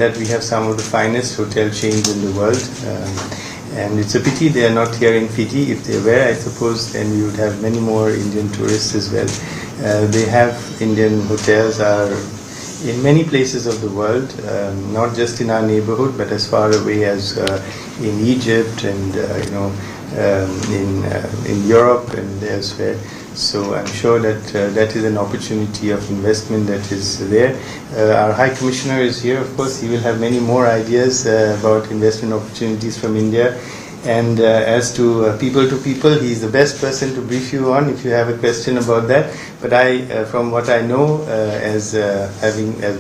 that we have some of the finest hotel chains in the world, and it's a pity they are not here in Fiji. If they were, I suppose then we would have many more Indian tourists as well. They have Indian hotels are in many places of the world, not just in our neighborhood, but as far away as in Egypt and in Europe and elsewhere. So I'm sure that that is an opportunity of investment that is there. Our High Commissioner is here, of course. He will have many more ideas about investment opportunities from India. And as to people, he's the best person to brief you on if you have a question about that. But from what I know, as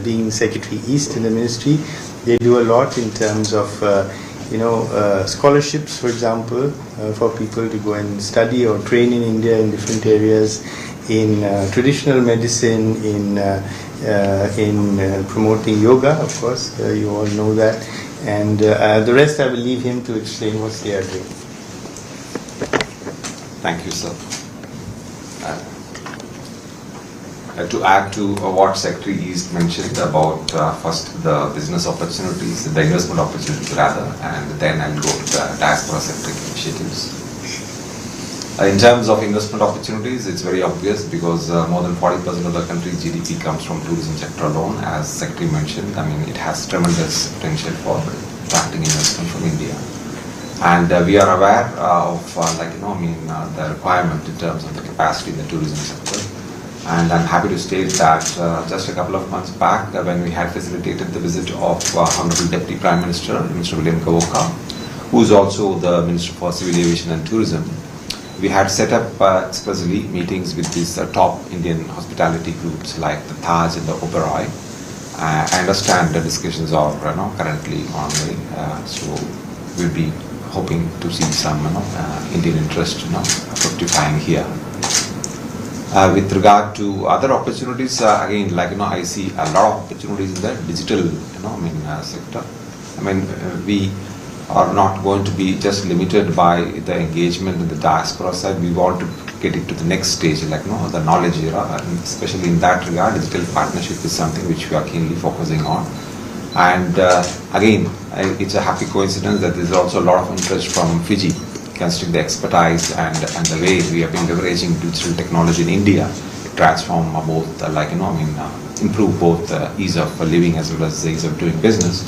being Secretary East in the ministry, they do a lot in terms of scholarships, for example, for people to go and study or train in India in different areas, in traditional medicine, in promoting yoga, of course, you all know that. And the rest I will leave him to explain what they are doing. Thank you, sir. To add to what Secretary East mentioned about first the business opportunities, the investment opportunities rather, and then I'll go to the diaspora-centric initiatives. In terms of investment opportunities, it's very obvious because more than 40% of the country's GDP comes from tourism sector alone. As Secretary mentioned, I mean, it has tremendous potential for attracting investment from India. And we are aware of the requirement in terms of the capacity in the tourism sector. And I'm happy to state that just a couple of months back, when we had facilitated the visit of Honorable Deputy Prime Minister, Mr. William Kavoka, who is also the Minister for Civil Aviation and Tourism, we had set up expressly meetings with these top Indian hospitality groups like the Taj and the Oberoi. I understand the discussions are currently ongoing, so we'll be hoping to see some Indian interest fructifying here. With regard to other opportunities, again, I see a lot of opportunities in the digital, sector. I mean, we are not going to be just limited by the engagement in the diaspora side. We want to get it to the next stage, the knowledge era, and especially in that regard, digital partnership is something which we are keenly focusing on. And again, it's a happy coincidence that there's also a lot of interest from Fiji, considering the expertise and the way we have been leveraging digital technology in India to transform both, improve both the ease of living as well as the ease of doing business.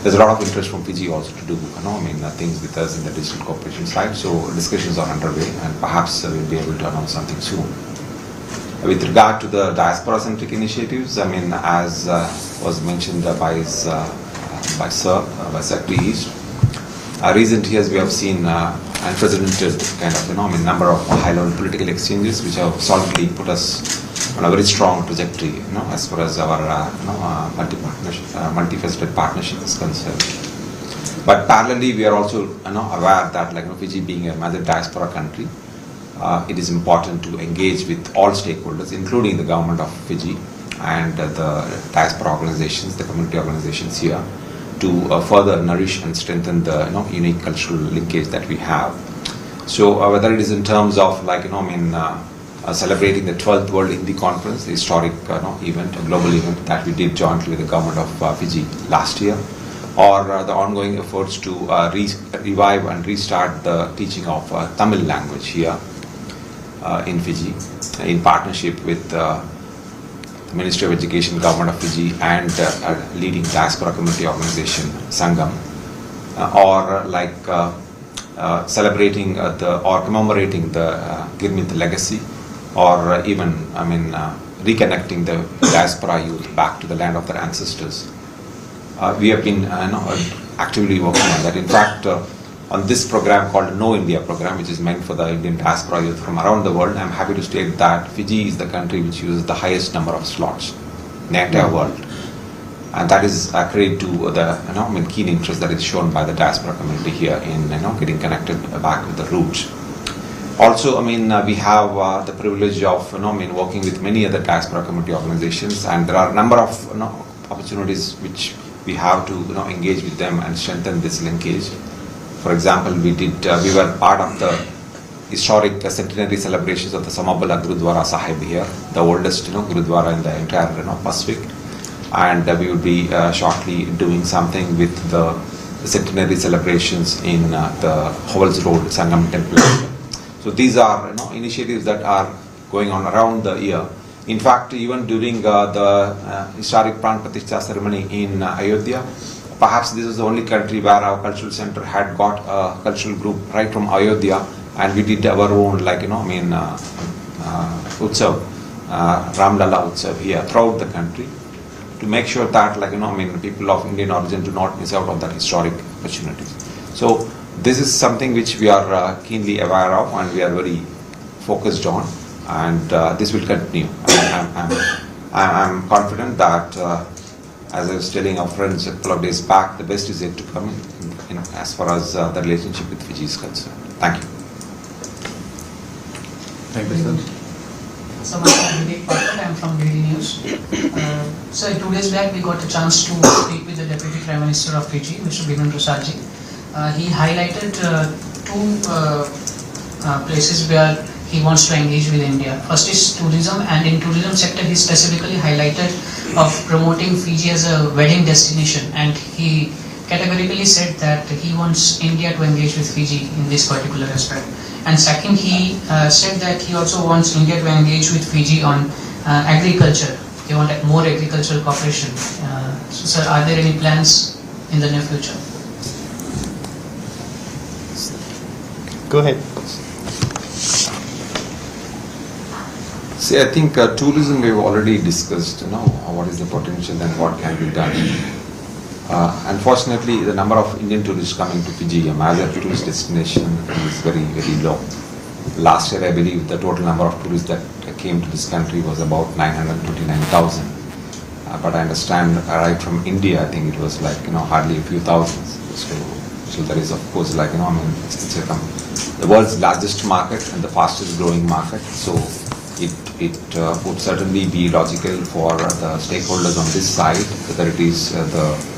There's a lot of interest from Fiji also to do, things with us in the digital cooperation side. So discussions are underway, and perhaps we'll be able to announce something soon. With regard to the diaspora-centric initiatives, as was mentioned by Secretary East, recent years we have seen unprecedented kind of number of high-level political exchanges which have solidly put us on a very strong trajectory as far as our multifaceted partnership is concerned. But parallelly we are also aware that Fiji being a major diaspora country, it is important to engage with all stakeholders, including the government of Fiji and the diaspora organizations, the community organizations here, to further nourish and strengthen the unique cultural linkage that we have. So whether it is in terms of celebrating the 12th World Hindi Conference, the historic event, a global event that we did jointly with the government of Fiji last year, or the ongoing efforts to revive and restart the teaching of Tamil language here in Fiji, in partnership with Ministry of Education, Government of Fiji, and a leading diaspora community organization, Sangam, or celebrating or commemorating the Girmith legacy, or even, reconnecting the diaspora youth back to the land of their ancestors. We have been actively working on that. In fact, on this program called No India program, which is meant for the Indian diaspora youth from around the world, I'm happy to state that Fiji is the country which uses the highest number of slots in the entire world. And that is credit to the keen interest that is shown by the diaspora community here in getting connected back with the roots. Also, we have the privilege of working with many other diaspora community organizations, and there are a number of opportunities which we have to engage with them and strengthen this linkage. For example, we were part of the historic centenary celebrations of the Samabala Gurudwara Sahib here, the oldest Gurudwara in the entire Pacific. and we will be shortly doing something with the centenary celebrations in the Howells Road Sangam Temple. So these are initiatives that are going on around the year. In fact, even during the historic Pran Pratishtha ceremony in Ayodhya, perhaps this is the only country where our cultural center had got a cultural group right from Ayodhya, and we did our own, Utsav, Ramlala Utsav here throughout the country, to make sure that, people of Indian origin do not miss out on that historic opportunity. So this is something which we are keenly aware of and we are very focused on, and this will continue. I'm confident that, as I was telling our friends a couple of days back, the best is yet to come in as far as the relationship with Fiji is concerned. Thank you. Thank you, sir. So, I'm from Daily News. So 2 days back, we got a chance to speak with the Deputy Prime Minister of Fiji, Mr. Biman Rosaji. He highlighted two places where he wants to engage with India. First is tourism, and in tourism sector, he specifically highlighted of promoting Fiji as a wedding destination, and he categorically said that he wants India to engage with Fiji in this particular aspect. And second, he said that he also wants India to engage with Fiji on agriculture. They want more agricultural cooperation. So, sir, are there any plans in the near future? Go ahead. See, I think tourism we've already discussed, what is the potential and what can be done. Unfortunately, the number of Indian tourists coming to Fiji, a major tourist destination, is very, very low. Last year, I believe the total number of tourists that came to this country was about 929,000. But I understand right from India, I think it was hardly a few thousands. So there is, of course, it's the world's largest market and the fastest growing market. So it would certainly be logical for the stakeholders on this side, whether it is the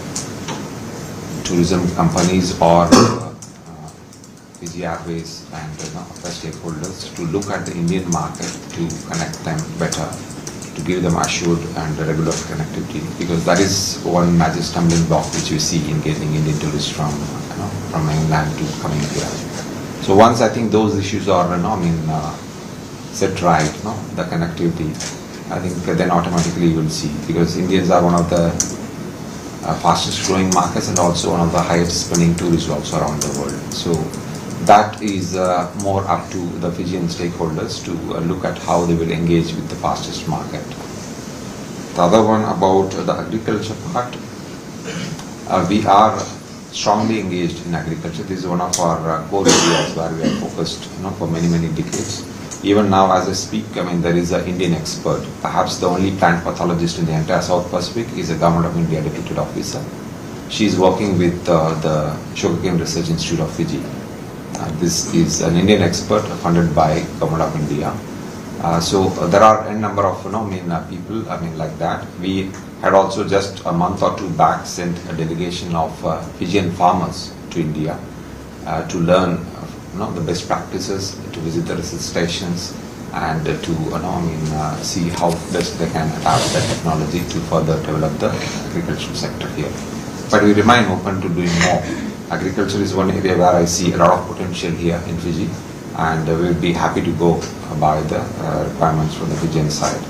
tourism companies or Fiji Airways and other stakeholders, to look at the Indian market to connect them better, to give them assured and regular connectivity, because that is one major stumbling block which we see in getting Indian tourists from mainland to coming here. So once I think those issues are set right, the connectivity, I think then automatically you will see, because Indians are one of the fastest growing markets and also one of the highest spending tourists also around the world. So that is more up to the Fijian stakeholders to look at how they will engage with the fastest market. The other one about the agriculture part, we are strongly engaged in agriculture. This is one of our core areas where we are focused for many, many decades. Even now as I speak, there is an Indian expert, perhaps the only plant pathologist in the entire South Pacific is a Government of India deputed officer. She is working with the Sugarcane Research Institute of Fiji. This is an Indian expert funded by Government of India. So there are a number of people like that. We had also just a month or two back sent a delegation of Fijian farmers to India to learn the best practices, to visit the research stations, and to see how best they can adapt the technology to further develop the agricultural sector here. But we remain open to doing more. Agriculture is one area where I see a lot of potential here in Fiji, and we will be happy to go by the requirements from the Fijian side.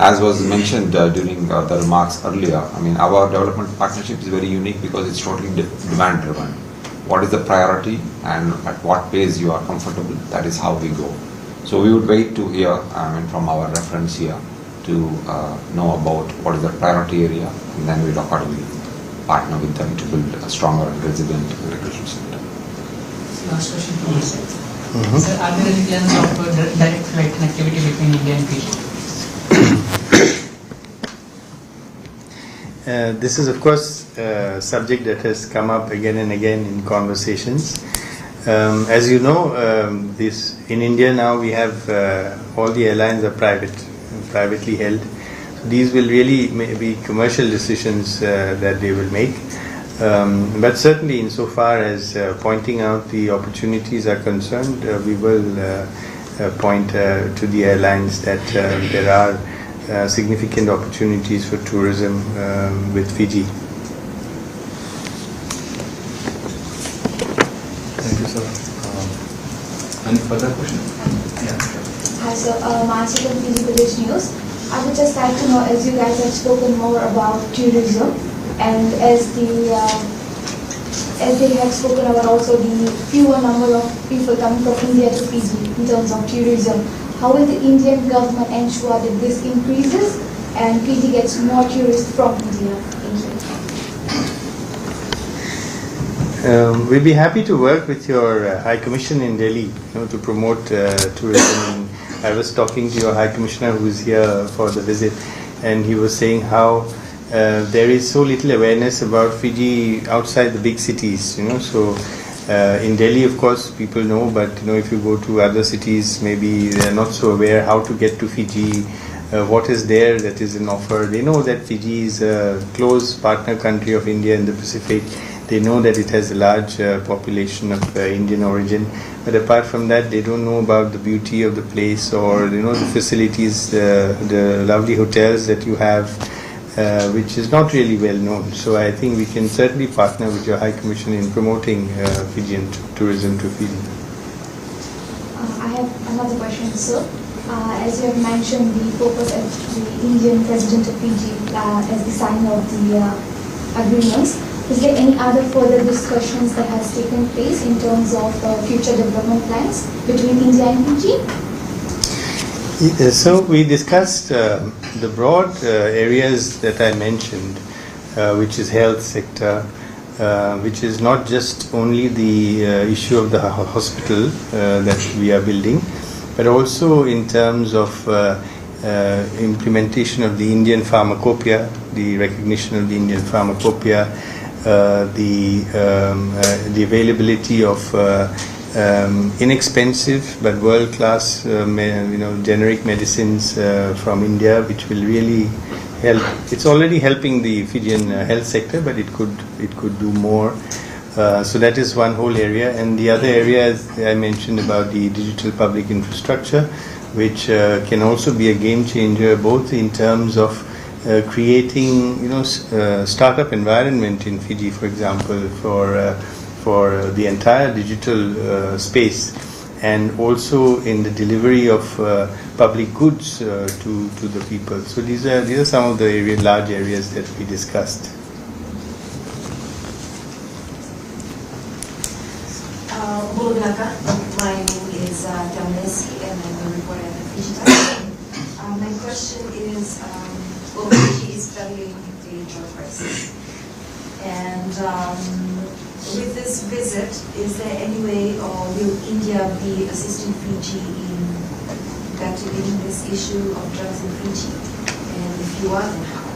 As was mentioned during the remarks earlier, our development partnership is very unique because it's totally demand driven. What is the priority and at what pace you are comfortable, that is how we go. So we would wait to hear from our reference here to know about what is the priority area, and then we will accordingly partner with them to build a stronger and resilient agricultural sector. Last question from my side. Sir, are there any plans of direct flight connectivity between India and Fiji? This is, of course, a subject that has come up again and again in conversations. As you know, in India now we have all the airlines are privately held. So these will really be commercial decisions that they will make. But certainly, insofar as pointing out the opportunities are concerned, we will point to the airlines that there are significant opportunities for tourism with Fiji. Thank you, sir. Any further questions? Yeah, sure. Hi, so Mansi from Fiji Village News. I would just like to know, as you guys have spoken more about tourism, and as they have spoken about also the fewer number of people coming from India to Fiji in terms of tourism, how will the Indian government ensure that this increases and Fiji gets more tourists from India? We'll be happy to work with your High Commission in Delhi, to promote tourism. I was talking to your High Commissioner who is here for the visit, and he was saying how there is so little awareness about Fiji outside the big cities. So in Delhi, of course, people know, but if you go to other cities, maybe they are not so aware how to get to Fiji. What is there that is an offer. They know that Fiji is a close partner country of India in the Pacific. They know that it has a large population of Indian origin, but apart from that, they don't know about the beauty of the place or the facilities, the lovely hotels that you have, which is not really well known. So I think we can certainly partner with your High Commission in promoting Fijian tourism to Fiji. I have another question, sir. As you have mentioned, the purpose of the Indian President of Fiji as the signer of the agreements. Is there any other further discussions that has taken place in terms of future development plans between India and Fiji? So we discussed the broad areas that I mentioned, which is health sector, which is not just only the issue of the hospital that we are building, but also in terms of implementation of the Indian pharmacopoeia, the recognition of the Indian pharmacopoeia, the availability of inexpensive but world-class generic medicines from India, which will really help. It's already helping the Fijian health sector, but it could do more. So that is one whole area, and the other area, as I mentioned, about the digital public infrastructure, which can also be a game changer, both in terms of creating, startup environment in Fiji, for example, for the entire digital space, and also in the delivery of public goods to the people. So these are some of the large areas that we discussed. My name is Tamneski, and I'm a reporter at the Fiji Times. My question is, Fiji is battling the drug crisis, and with this visit, is there any way, or will India be assisting Fiji in battling this issue of drugs in Fiji? And if you are, then how?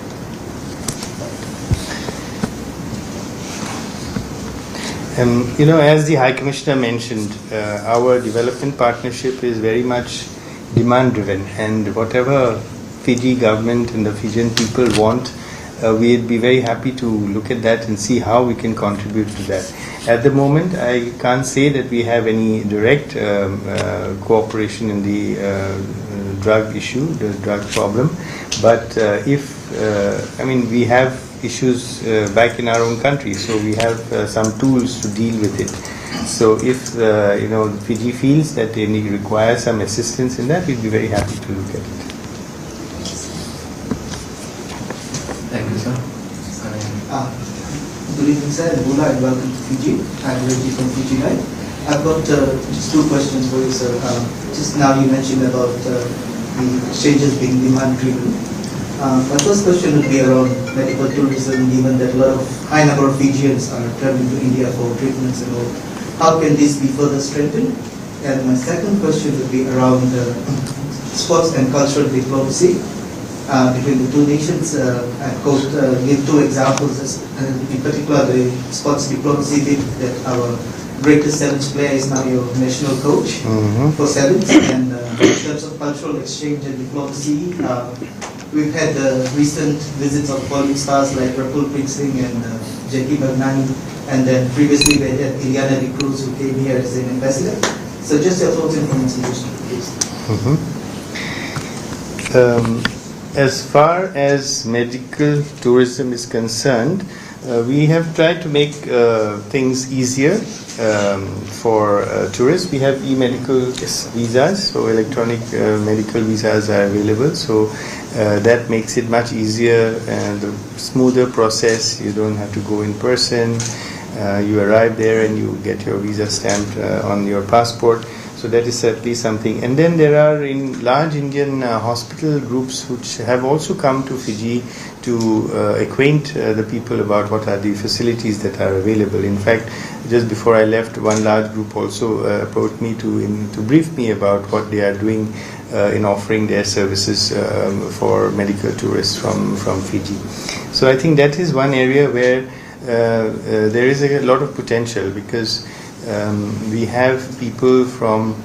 As the High Commissioner mentioned, our development partnership is very much demand-driven, and whatever Fiji government and the Fijian people want, we'd be very happy to look at that and see how we can contribute to that. At the moment, I can't say that we have any direct cooperation in the drug issue, the drug problem, but we have issues back in our own country, so we have some tools to deal with it. So if Fiji feels that they require some assistance in that, we'd be very happy to look at it. Thank you, sir. Good evening, sir. Bula, and welcome to Fiji. I'm Reggie from Fiji Live. I've got just two questions for you, sir. Just now you mentioned about the exchanges being demand-driven. My first question would be around medical tourism, given that a high number of Fijians are traveling to India for treatments and all. How can this be further strengthened? And my second question would be around sports and cultural diplomacy between the two nations. I could give two examples, in particular the sports diplomacy bit that our greatest sevens player is now your national coach for sevens. And in terms of cultural exchange and diplomacy, we've had recent visits of Bollywood stars like Rapul Prince Singh and Jackie Bagnani, and then previously we had Ileana De Cruz, who came here as an ambassador. So just your thoughts and comments on this, please. As far as medical tourism is concerned, we have tried to make things easier for tourists. We have e-medical visas, so electronic medical visas are available. So that makes it much easier and a smoother process. You don't have to go in person. You arrive there and you get your visa stamped on your passport. So that is certainly something. And then there are large Indian hospital groups which have also come to Fiji to acquaint the people about what are the facilities that are available. In fact, just before I left, one large group also approached me to brief me about what they are doing in offering their services for medical tourists from Fiji. So I think that is one area where there is a lot of potential, because we have people from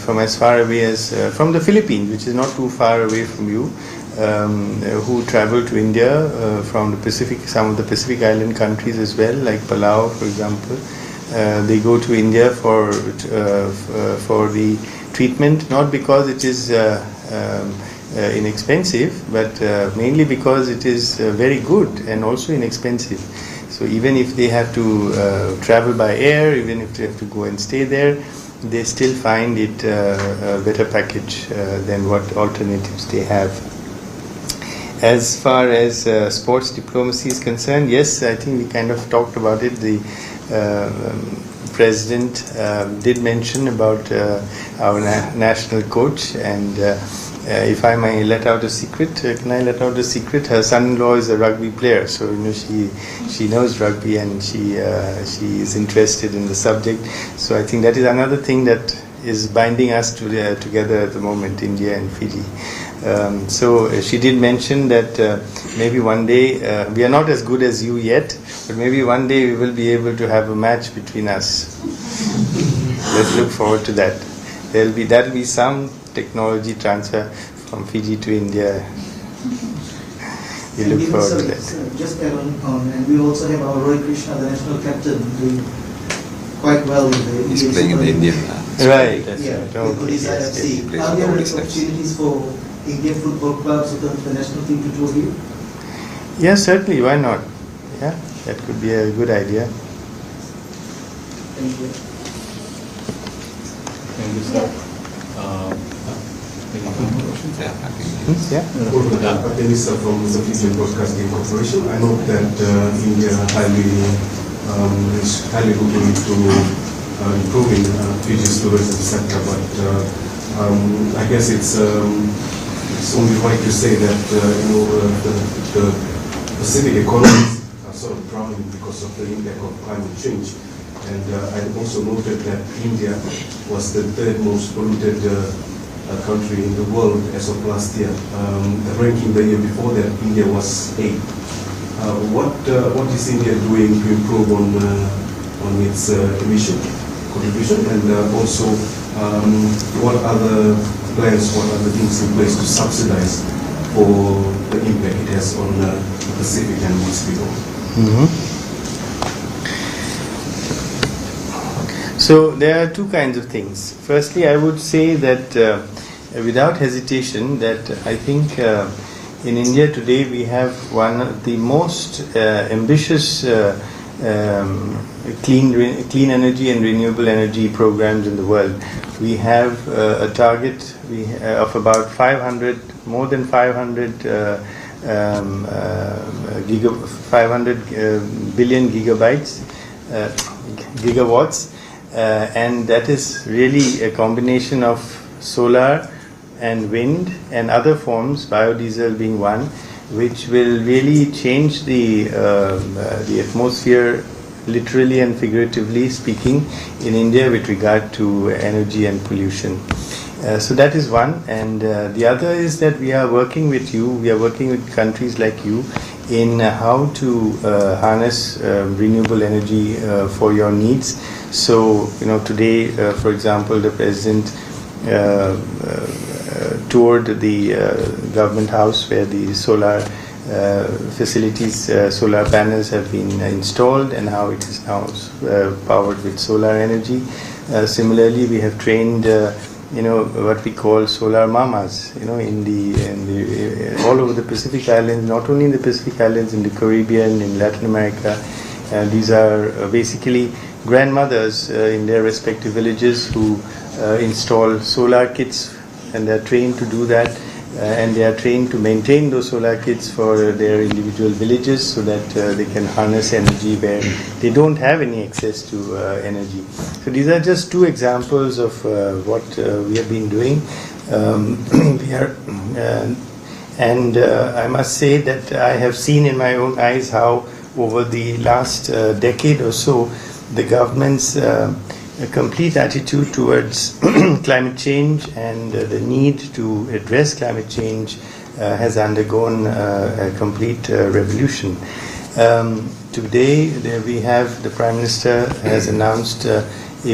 from as far away as from the Philippines, which is not too far away from you, who travel to India from the Pacific, some of the Pacific Island countries as well, like Palau, for example. They go to India for the treatment, not because it is inexpensive, but mainly because it is very good and also inexpensive. So even if they have to travel by air, even if they have to go and stay there, they still find it a better package than what alternatives they have. As far as sports diplomacy is concerned, yes, I think we kind of talked about it. The President did mention about our national coach, and if I may let out a secret, can I let out a secret? Her son-in-law is a rugby player, so she knows rugby, and she is interested in the subject. So I think that is another thing that is binding us together at the moment, India and Fiji. So she did mention that maybe one day, we are not as good as you yet, but maybe one day we will be able to have a match between us. Let's look forward to that. That will be some technology transfer from Fiji to India. We look forward to that. Just add on, and we also have our Roy Krishna, the national captain, doing quite well in the He's Indian playing in the Super League. Indian. Right, that's Yeah, right. Okay, with Odisha yes, FC. yes, Are there Odisha FC. opportunities for Indian football clubs or the national team to tour here? Yes, certainly. Why not? Yeah, that could be a good idea. Thank you. Thank you, sir. Any further questions? Yeah, I think Yeah. Denisa from the Fijian Broadcasting Corporation. I know that India is highly looking into improving Fiji's tourism sector, but I guess it's only right to say that the Pacific economies are sort of drowning because of the impact of climate change. And I also noted that India was the third most polluted country in the world as of last year. The ranking the year before that, India was 8th. What is India doing to improve on its emission contribution, and also what other plans, what other things in place to subsidize for the impact it has on the Pacific and its people? Mm-hmm. So there are two kinds of things. Firstly, I would say that without hesitation that I think in India today we have one of the most ambitious clean energy and renewable energy programs in the world. We have a target of about 500 billion gigawatts. And that is really a combination of solar and wind and other forms, biodiesel being one, which will really change the atmosphere, literally and figuratively speaking, in India with regard to energy and pollution. So that is one, and the other is that we are working with you, we are working with countries like you in how to harness renewable energy for your needs. So, today, for example, the President toured the government house where the solar facilities, solar panels have been installed, and how it is now powered with solar energy. Similarly, we have trained what we call solar mamas, in the all over the Pacific Islands, not only in the Pacific Islands, in the Caribbean, in Latin America. These are basically grandmothers in their respective villages who install solar kits, and they're trained to do that, and they are trained to maintain those solar kits for their individual villages so that they can harness energy where they don't have any access to energy. So these are just two examples of what we have been doing. I must say that I have seen in my own eyes how over the last decade or so, the government's complete attitude towards climate change and the need to address climate change has undergone a complete revolution. Today, we have the Prime Minister has announced a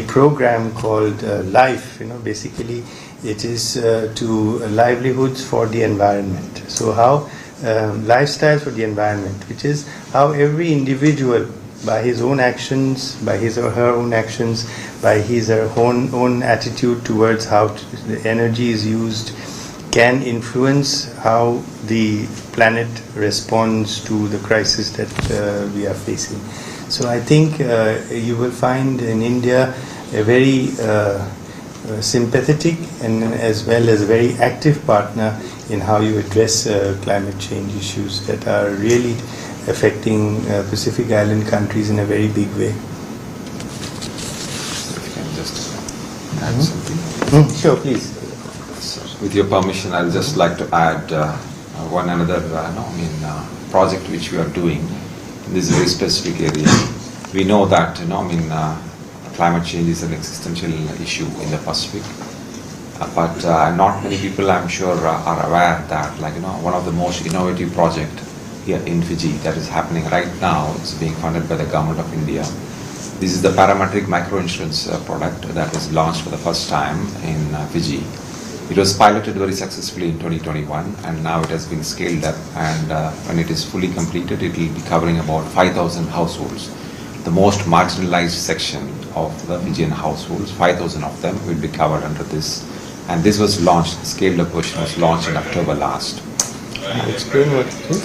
program called LIFE. Basically, it is to livelihoods for the environment. So how lifestyles for the environment, which is how every individual, by his own actions, by his or her own actions, by his or her own attitude towards how the energy is used, can influence how the planet responds to the crisis that we are facing. So I think you will find in India a very sympathetic and as well as a very active partner in how you address climate change issues that are really affecting Pacific Island countries in a very big way. If you can just add something. Sure, please. With your permission, I'll just like to add one another project which we are doing in this very specific area. We know that climate change is an existential issue in the Pacific, but not many people, I'm sure, are aware that one of the most innovative projects here in Fiji that is happening right now is being funded by the Government of India. This is the parametric microinsurance product that was launched for the first time in Fiji. It was piloted very successfully in 2021, and now it has been scaled up, and when it is fully completed, it will be covering about 5,000 households. The most marginalized section of the Fijian households, 5,000 of them will be covered under this. And this was launched, scaled up version was launched in October last. Explain what it is.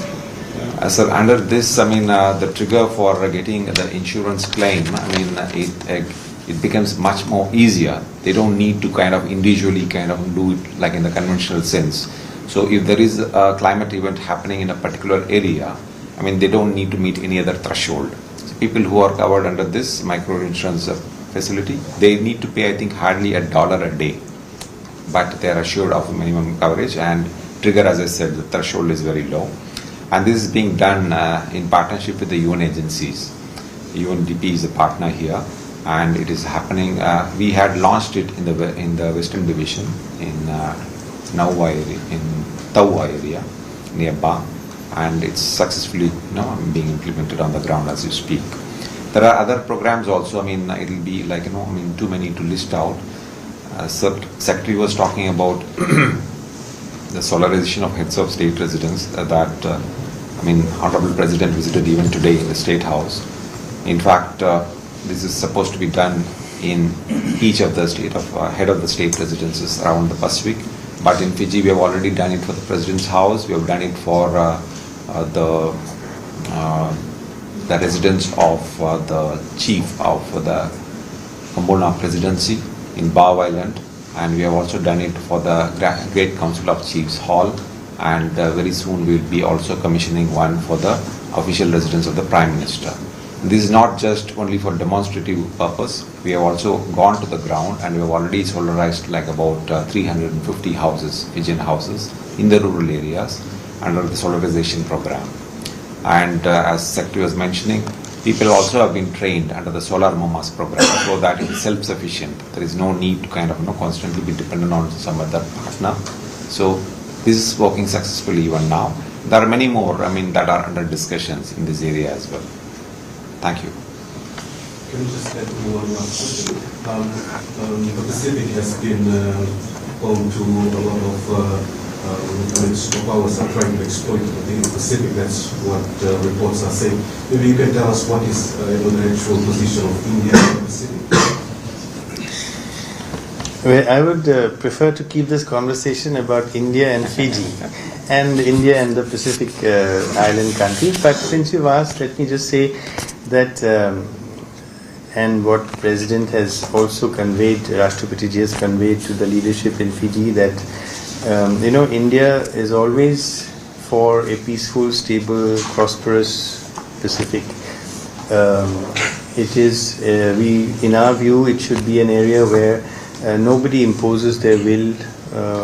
Sir, under this, the trigger for getting the insurance claim, it becomes much more easier. They don't need to individually do it like in the conventional sense. So if there is a climate event happening in a particular area, they don't need to meet any other threshold. So people who are covered under this micro insurance facility, they need to pay, I think, hardly $1 a day. But they are assured of minimum coverage, and trigger, as I said, the threshold is very low. And this is being done in partnership with the UN agencies. UNDP is a partner here, and it is happening. We had launched it in the Western Division in Naua area, in Taua area near Ba, and it's successfully being implemented on the ground as you speak. There are other programs also. It will be too many to list out. Secretary was talking about the solarization of heads of state residence that Honorable President visited even today in the State House. In fact, this is supposed to be done in each of the head of the state residences around the Pacific. But in Fiji, we have already done it for the President's House. We have done it for the residence of the chief of the Kumbolna Presidency in Bow Island, and we have also done it for the Great Council of Chiefs Hall, and very soon we will be also commissioning one for the official residence of the Prime Minister. This is not just only for demonstrative purpose. We have also gone to the ground, and we have already solarized about 350 houses, Fijian houses, in the rural areas under the solarization program. And as Secretary was mentioning, people also have been trained under the Solar Mamas program, so that it is self-sufficient. There is no need to constantly be dependent on some other partner. So this is working successfully even now. There are many more, that are under discussions in this area as well. Thank you. Can you just add one last question? The Pacific has been home to a lot of superpowers are trying to exploit the Pacific. That's what reports are saying. Maybe you can tell us what is the actual position of India in the Pacific. Well, I would prefer to keep this conversation about India and Fiji and India and the Pacific island countries. But since you've asked, let me just say that and what President has also conveyed, Rashtrapati ji has conveyed to the leadership in Fiji that India is always for a peaceful, stable, prosperous Pacific. It is, in our view, it should be an area where nobody imposes their will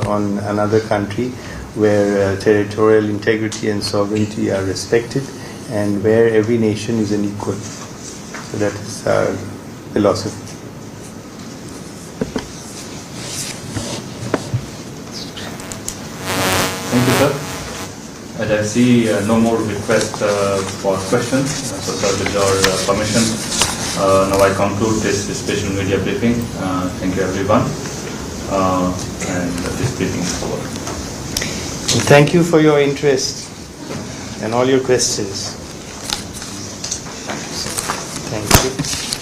on another country, where territorial integrity and sovereignty are respected, and where every nation is an equal. So that is our philosophy. Thank you, sir. As I see no more requests for questions, so sir, with your permission, now I conclude this special media briefing. Thank you, everyone. And this briefing is over. Thank you for your interest and all your questions. Thank you.